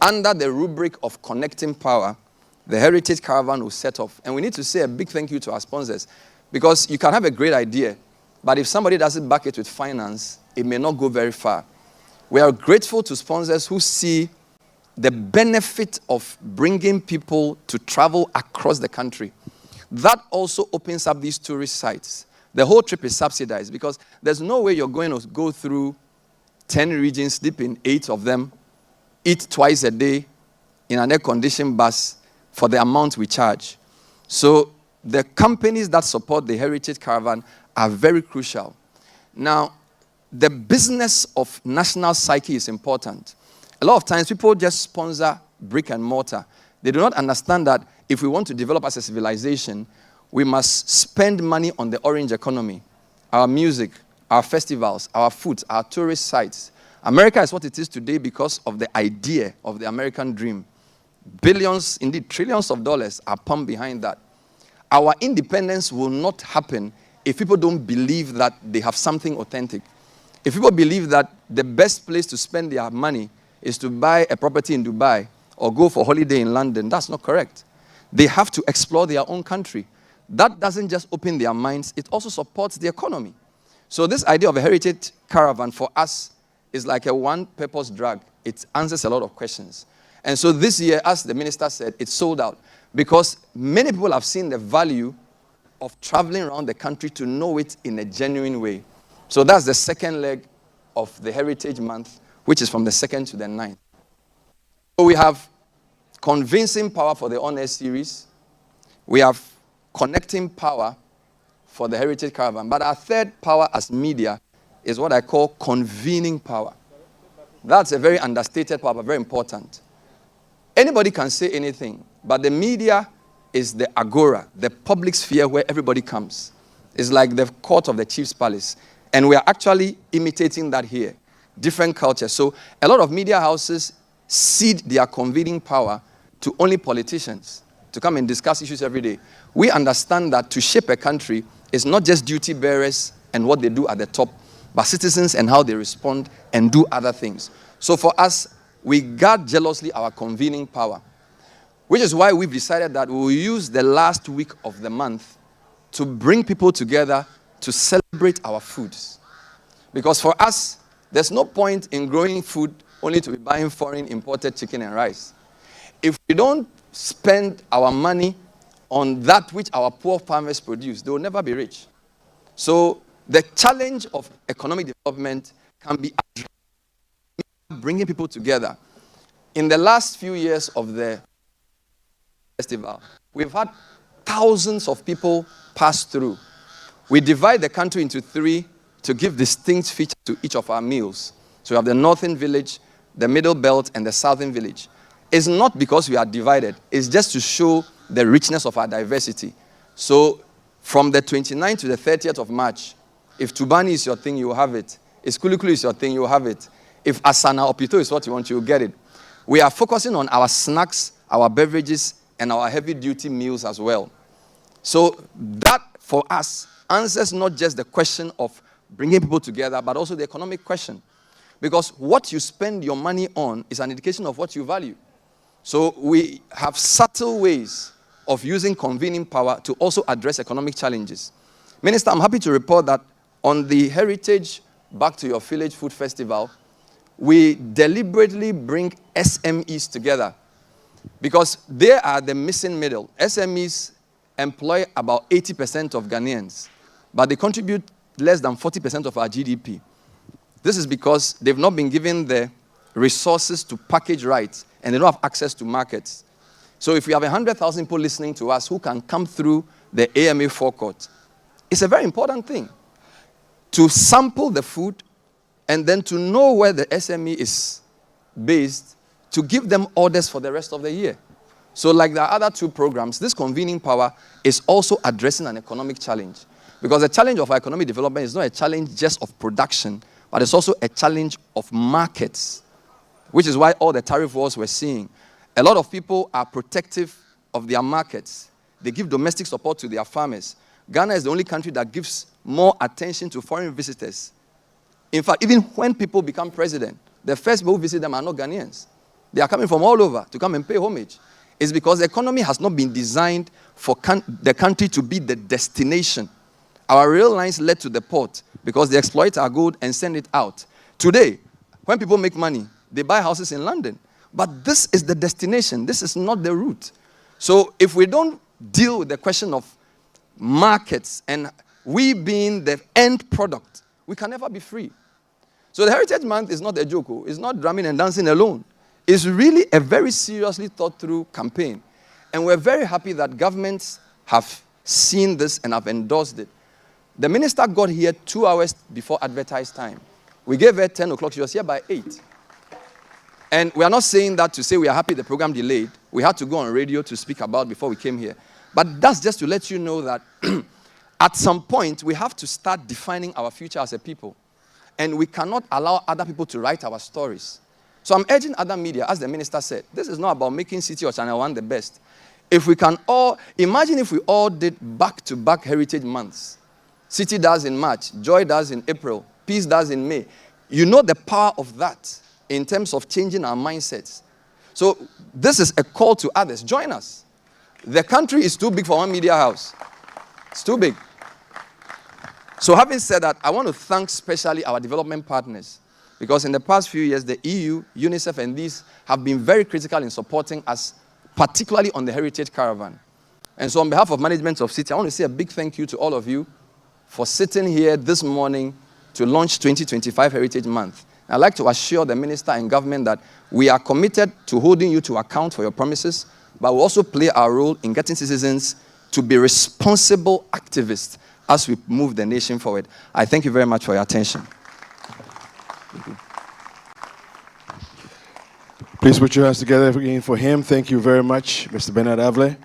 under the rubric of connecting power, the Heritage Caravan will set off. And we need to say a big thank you to our sponsors, because you can have a great idea, but if somebody doesn't back it with finance, it may not go very far. We are grateful to sponsors who see the benefit of bringing people to travel across the country. That also opens up these tourist sites. The whole trip is subsidized, because there's no way you're going to go through 10 regions, sleep in 8 of them, eat twice a day in an air-conditioned bus for the amount we charge. So the companies that support the Heritage Caravan are very crucial. Now, the business of national psyche is important. A lot of times people just sponsor brick and mortar. They do not understand that if we want to develop as a civilization, we must spend money on the orange economy, our music, our festivals, our food, our tourist sites. America is what it is today because of the idea of the American dream. Billions, indeed trillions of dollars are pumped behind that. Our independence will not happen if people don't believe that they have something authentic. If people believe that the best place to spend their money is to buy a property in Dubai or go for holiday in London, that's not correct. They have to explore their own country. That doesn't just open their minds, it also supports the economy. So this idea of a heritage caravan for us is like a one-purpose drug. It answers a lot of questions. And so this year, as the minister said, it's sold out because many people have seen the value of traveling around the country to know it in a genuine way. So that's the second leg of the Heritage Month, which is from the 2nd to the 9th. So we have convincing power for the On-Air series. We have connecting power for the Heritage Caravan. But our third power as media is what I call convening power. That's a very understated power, but very important. Anybody can say anything, but the media is the agora, the public sphere where everybody comes. It's like the court of the chief's palace. And we are actually imitating that here. Different cultures. So a lot of media houses cede their convening power to only politicians to come and discuss issues every day. We understand that to shape a country is not just duty bearers and what they do at the top, but citizens and how they respond and do other things. So for us, we guard jealously our convening power, which is why we've decided that we will use the last week of the month to bring people together to celebrate our foods. Because for us, there's no point in growing food only to be buying foreign imported chicken and rice. If we don't spend our money on that which our poor farmers produce, they will never be rich. So the challenge of economic development can be bringing people together. In the last few years of the festival, we've had thousands of people pass through. We divide the country into 3 to give distinct features to each of our meals. So we have the northern village, the middle belt, and the southern village. It's not because we are divided. It's just to show the richness of our diversity. So from the 29th to the 30th of March, if Tubani is your thing, you will have it. If Kulikuli is your thing, you will have it. If Asana or Pito is what you want, you will get it. We are focusing on our snacks, our beverages, and our heavy-duty meals as well. So that, for us, answers not just the question of bringing people together, but also the economic question. Because what you spend your money on is an indication of what you value. So we have subtle ways of using convening power to also address economic challenges. Minister, I'm happy to report that on the Heritage Back to Your Village Food Festival, we deliberately bring SMEs together because they are the missing middle. SMEs employ about 80% of Ghanaians, but they contribute less than 40% of our GDP. This is because they've not been given the resources to package right, and they don't have access to markets. So if we have 100,000 people listening to us who can come through the AMA forecourt, it's a very important thing to sample the food and then to know where the SME is based to give them orders for the rest of the year. So like the other 2 programs, this convening power is also addressing an economic challenge. Because the challenge of our economic development is not a challenge just of production, but it's also a challenge of markets, which is why all the tariff wars we're seeing. A lot of people are protective of their markets. They give domestic support to their farmers. Ghana is the only country that gives more attention to foreign visitors. In fact, even when people become president, the first people who visit them are not Ghanaians. They are coming from all over to come and pay homage. It's because the economy has not been designed for the country to be the destination. Our rail lines led to the port because they exploit our gold and send it out. Today, when people make money, they buy houses in London. But this is the destination. This is not the route. So if we don't deal with the question of markets and we being the end product, we can never be free. So the Heritage Month is not a joke. It's not drumming and dancing alone. It's really a very seriously thought through campaign. And we're very happy that governments have seen this and have endorsed it. The minister got here 2 hours before advertised time. We gave her 10 o'clock. She was here by 8. And we are not saying that to say we are happy the program delayed. We had to go on radio to speak about before we came here. But that's just to let you know that at some point, we have to start defining our future as a people. And we cannot allow other people to write our stories. So I'm urging other media, as the minister said, this is not about making City or ChannelOne the best. If we can all, imagine if we all did back-to-back Heritage Months. City does in March, Joy does in April, Peace does in May. You know the power of that in terms of changing our mindsets. So this is a call to others. Join us. The country is too big for one media house. It's too big. So having said that, I want to thank especially our development partners, because in the past few years, the EU, UNICEF, and these have been very critical in supporting us, particularly on the Heritage Caravan. And so on behalf of management of City, I want to say a big thank you to all of you for sitting here this morning to launch 2025 Heritage Month. I'd like to assure the minister and government that we are committed to holding you to account for your promises, but we'll also play our role in getting citizens to be responsible activists as we move the nation forward. I thank you very much for your attention. Please put your hands together again for him. Thank you very much, Mr. Bernard Avle.